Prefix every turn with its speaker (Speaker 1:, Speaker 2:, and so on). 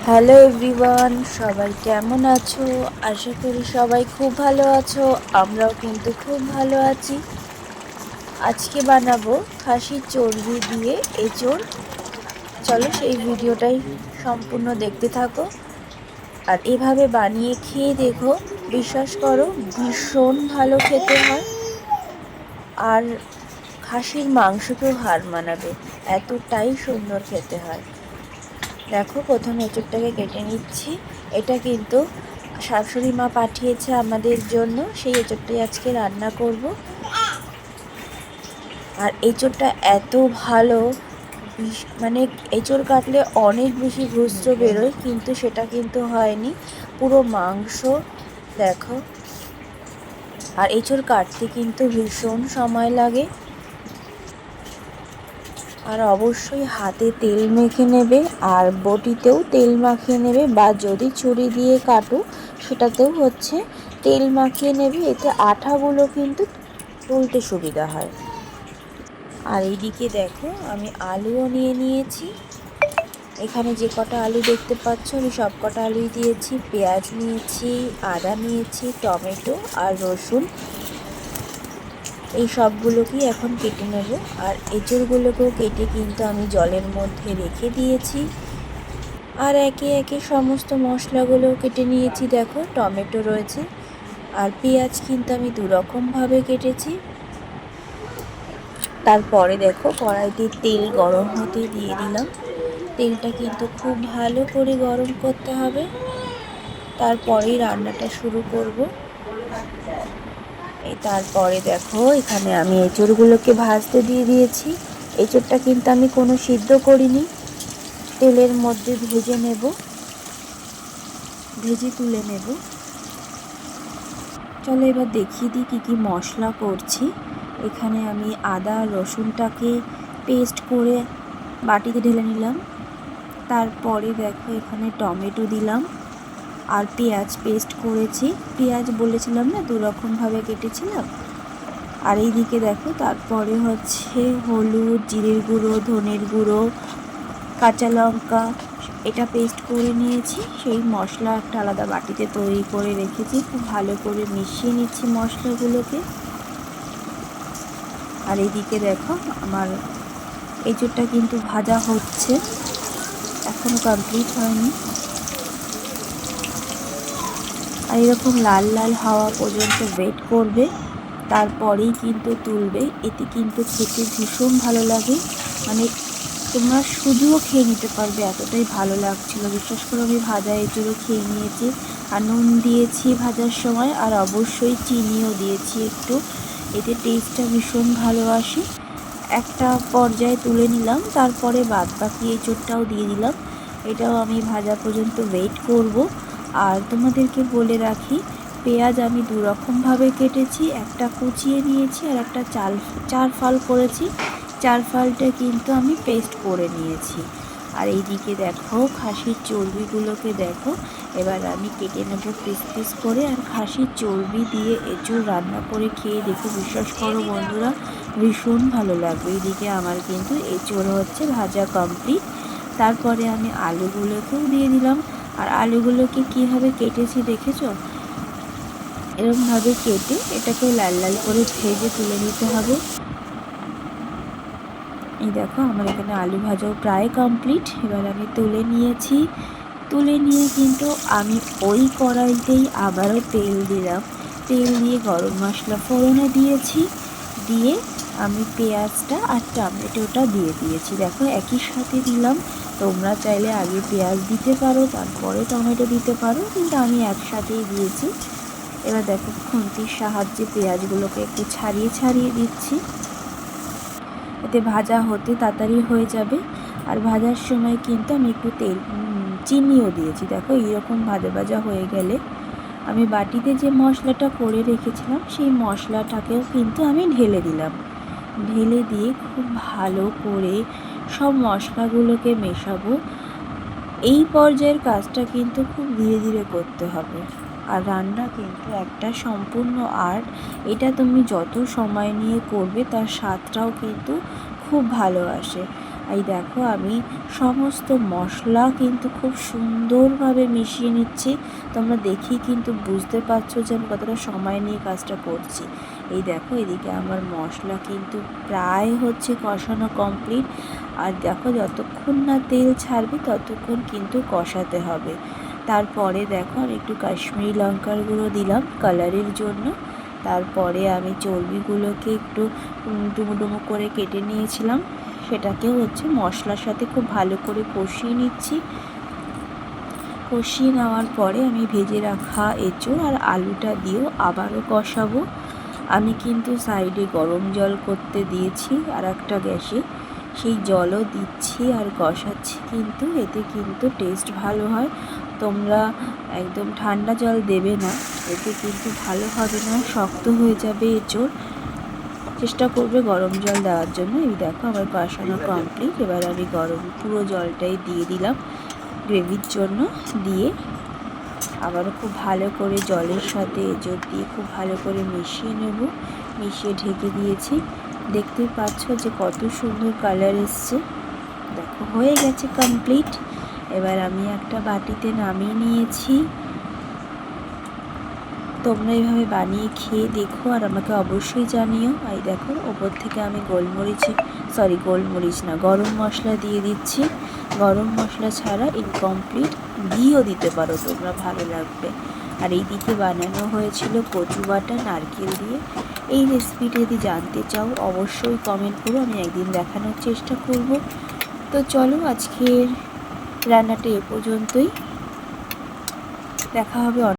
Speaker 1: Hello everyone, সবাই কেমন আছো? আশা করি সবাই খুব ভালো আছো। আমরাও কিন্তু খুব ভালো আছি। আজকে বানাবো খাসির চর্বি দিয়ে এঁচোড়। চলো সেই ভিডিওটাই সম্পূর্ণ দেখতে থাকো আর এভাবে বানিয়ে খেয়ে দেখো, বিশ্বাস করো ভীষণ ভালো খেতে হয়। আর খাসির মাংসকেও হার মানাবে, এতটাই সুন্দর খেতে হয়। দেখো, প্রথমে এঁচোড়টাকে কেটে নিচ্ছি। এটা কিন্তু শাশুড়ি মা পাঠিয়েছে আমাদের জন্য, সেই এঁচোড়টাই আজকে রান্না করব। আর এঁচোড়টা এত ভালো, মানে এঁচোড় কাটলে অনেক বেশি ঘুস্ট বেরোয়, কিন্তু সেটা কিন্তু হয়নি, পুরো মাংস। দেখো, আর এঁচোড় কাটতে কিন্তু ভীষণ সময় লাগে। আর অবশ্যই হাতে তেল মেখে নেবে, আর বটিতেও তেল মাখিয়ে নেবে, বা যদি ছুরি দিয়ে কাটো সেটাতেও তেল মাখিয়ে নেবে, এতে আঠাগুলো কিন্তু তুলতে সুবিধা হয়। আর এইদিকে দেখো, আমি আলুও নিয়ে নিয়েছি। এখানে যে কটা আলু দেখতে পাচ্ছ আমি সব কটা আলুই দিয়েছি। পেঁয়াজ নিয়েছি, আদা নিয়েছি, টমেটো আর রসুন, এই সবগুলোকেই এখন কেটে নেব। আর এঁচোড়গুলোকেও কেটে কিন্তু আমি জলের মধ্যে রেখে দিয়েছি। আর একে একে সমস্ত মশলাগুলোও কেটে নিয়েছি। দেখো, টমেটো রয়েছে, আর পেঁয়াজ কিন্তু আমি দুরকমভাবে কেটেছি। তারপরে দেখো, কড়াইতে তেল গরম হতে দিয়ে দিলাম। তেলটা কিন্তু খুব ভালো করে গরম করতে হবে, তারপরেই রান্নাটা শুরু করব। তারপরে দেখো, এখানে আমি এঁচোড়গুলোকে ভাজতে দিয়ে দিয়েছি। এঁচোড়টা কিন্তু আমি কোনো সিদ্ধ করিনি, তেলের মধ্যে ভেজে তুলে নেব। চলো এবার দেখিয়ে দিই কী কী মশলা করছি। এখানে আমি আদা রসুনটাকে পেস্ট করে বাটিতে ঢেলে নিলাম। তারপরে দেখো, এখানে টমেটো দিলাম, আর পেঁয়াজ পেস্ট করেছি। পেঁয়াজ বলেছিলাম না, দুরকমভাবে কেটেছিলাম। আর এইদিকে দেখো, তারপরে হলুদ, জিরের গুঁড়ো, ধনের গুঁড়ো, কাঁচা লঙ্কা, এটা পেস্ট করে নিয়েছি। সেই মশলা একটা আলাদা বাটিতে তৈরি করে রেখেছি। খুব ভালো করে মিশিয়ে নিচ্ছি মশলাগুলোকে। আর এইদিকে দেখো, আমার এঁচোড়টা কিন্তু ভাজা হচ্ছে, এখনও কমপ্লিট হয়নি। আর এরকম লাল লাল হওয়া পর্যন্ত ওয়েট করবে, তারপরেই কিন্তু তুলবে। এতে কিন্তু খেতে ভীষণ ভালো লাগে, মানে তোমরা শুধুও খেয়ে নিতে পারবে, এতটাই ভালো লাগছিলো। বিশেষ করে আমি ভাজা এঁচোড়ও খেয়ে নিয়েছি, আর নুন দিয়েছি ভাজার সময়, আর অবশ্যই চিনিও দিয়েছি একটু, এতে টেস্টটা ভীষণ ভালো আসে। একটা পর্যায়ে তুলে নিলাম, তারপরে বাদ বাকি এঁচোড়টাও দিয়ে দিলাম। এটাও আমি ভাজা পর্যন্ত ওয়েট করব। আর তোমাদেরকে বলে রাখি, পেঁয়াজ আমি দুরকমভাবে কেটেছি, একটা কুচিয়ে নিয়েছি আর একটা চার ফাল করেছি। চার ফালটা কিন্তু আমি পেস্ট করে নিয়েছি। আর এইদিকে দেখো, খাসির চর্বিগুলোকে দেখো, এবার আমি কেটে নেবো পিস পিস করে। আর খাসির চর্বি দিয়ে এঁচোড় রান্না করে খেয়ে দেখো, বিশ্বাস করো বন্ধুরা, ভীষণ ভালো লাগবে। এইদিকে আমার কিন্তু এঁচোড় ভাজা কমপ্লিট। তারপরে আমি আলুগুলোকেও দিয়ে দিলাম। আর আলুগুলোকে কীভাবে কেটেছি দেখেছো? এরকমভাবে কেটে এটাকে লাল লাল করে ভেজে তুলে নিতে হবে। এই দেখো, আমার এখানে আলু ভাজাও প্রায় কমপ্লিট। এবার আমি তুলে নিয়েছি। তুলে নিয়ে কিন্তু আমি ওই কড়াইতেই আবারও তেল দিলাম। তেল দিয়ে গরম মশলা ফোড়নে দিয়েছি, দিয়ে আমি পেঁয়াজটা আর টমেটোটা দিয়ে দিয়েছি। দেখো, একই সাথে দিলাম। তোমরা চাইলে আগে পেঁয়াজ দিতে পারো, তারপরে টমেটো দিতে পারো, কিন্তু আমি একসাথেই দিয়েছি। এবার দেখো, খুন্তির সাহায্যে পেঁয়াজগুলোকে একটু ছাড়িয়ে ছাড়িয়ে দিচ্ছি, এতে ভাজা হতে তাড়াতাড়ি হয়ে যাবে। আর ভাজার সময় কিন্তু আমি একটু চিনিও দিয়েছি। দেখো, এইরকম ভাজা ভাজা হয়ে গেলে আমি বাটিতে যে মশলাটা করে রেখেছিলাম সেই মশলাটাকেও কিন্তু আমি ঢেলে দিলাম। ঢেলে দিয়ে খুব ভালো করে সব মশলাগুলোকে মেশাবো। এই পর্যায়ের কাজটা কিন্তু খুব ধীরে ধীরে করতে হবে। আর রান্না কিন্তু একটা সম্পূর্ণ আর্ট। এটা তুমি যত সময় নিয়ে করবে তার স্বাদটাও কিন্তু খুব ভালো আসে। এই দেখো আমি সমস্ত মশলা কিন্তু খুব সুন্দরভাবে মিশিয়ে নিচ্ছি। তোমরা দেখি কিন্তু বুঝতে পারছো যে আমি কতটা সময় নিয়ে কাজটা করছি। এই দেখো এদিকে আমার মশলা কিন্তু প্রায় হচ্ছে কষানো কমপ্লিট। আর দেখো যতক্ষণ না তেল ছাড়বে ততক্ষণ কিন্তু কষাতে হবে। তারপরে দেখো আমি একটু কাশ্মীরি লঙ্কার গুঁড়ো দিলাম কালারের জন্য। তারপরে আমি চর্বিগুলোকে একটু ডুমো ডুমো করে কেটে নিয়েছিলাম, সেটাকেও হচ্ছে মশলার সাথে খুব ভালো করে কষিয়ে নিচ্ছি। কষিয়ে নেওয়ার পরে আমি ভেজে রাখা এঁচোড় আর আলুটা দিয়েও আবারও কষাবো। আমি কিন্তু সাইডে গরম জল করতে দিয়েছি আর একটা গ্যাসে, সেই জলও দিচ্ছি আর কষাচ্ছি। কিন্তু এতে কিন্তু টেস্ট ভালো হয়। তোমরা একদম ঠান্ডা জল দেবে না, এতে কিন্তু ভালো হবে না, শক্ত হয়ে যাবে এঁচোড়। চেষ্টা করবে গরম জল দেওয়ার জন্য। এই দেখো আমার কষানো কমপ্লিট। এবার আমি পুরো জলটাই দিয়ে দিলাম গ্রেভির জন্য। দিয়ে আবারও খুব ভালো করে জলের সাথে এঁচোড় দিয়ে খুব ভালো করে মিশিয়ে নেব। মিশিয়ে ঢেকে দিয়েছি। দেখতেই পাচ্ছ যে কত সুন্দর কালার এসছে। দেখো হয়ে গেছে কমপ্লিট। এবার আমি একটা বাটিতে নামিয়ে নিয়েছি। তোমরা এইভাবে বানিয়ে খেয়ে দেখো আর আমাকে অবশ্যই জানিও। এই দেখো ওপর থেকে আমি গোলমরিচ না, গরম মশলা দিয়ে দিচ্ছি। গরম মশলা ছাড়া ইনকমপ্লিট ঘিও দিতে পারো তোমরা, ভালো লাগবে। আর এইদিকে বানানো হয়েছিল কচু বাটা নারকেল দিয়ে। এই রেসিপিটা যদি জানতে চাও অবশ্যই কমেন্ট করো, আমি একদিন দেখানোর চেষ্টা করব। তো চলো আজকের রান্নাটা এ পর্যন্তই, দেখা হবে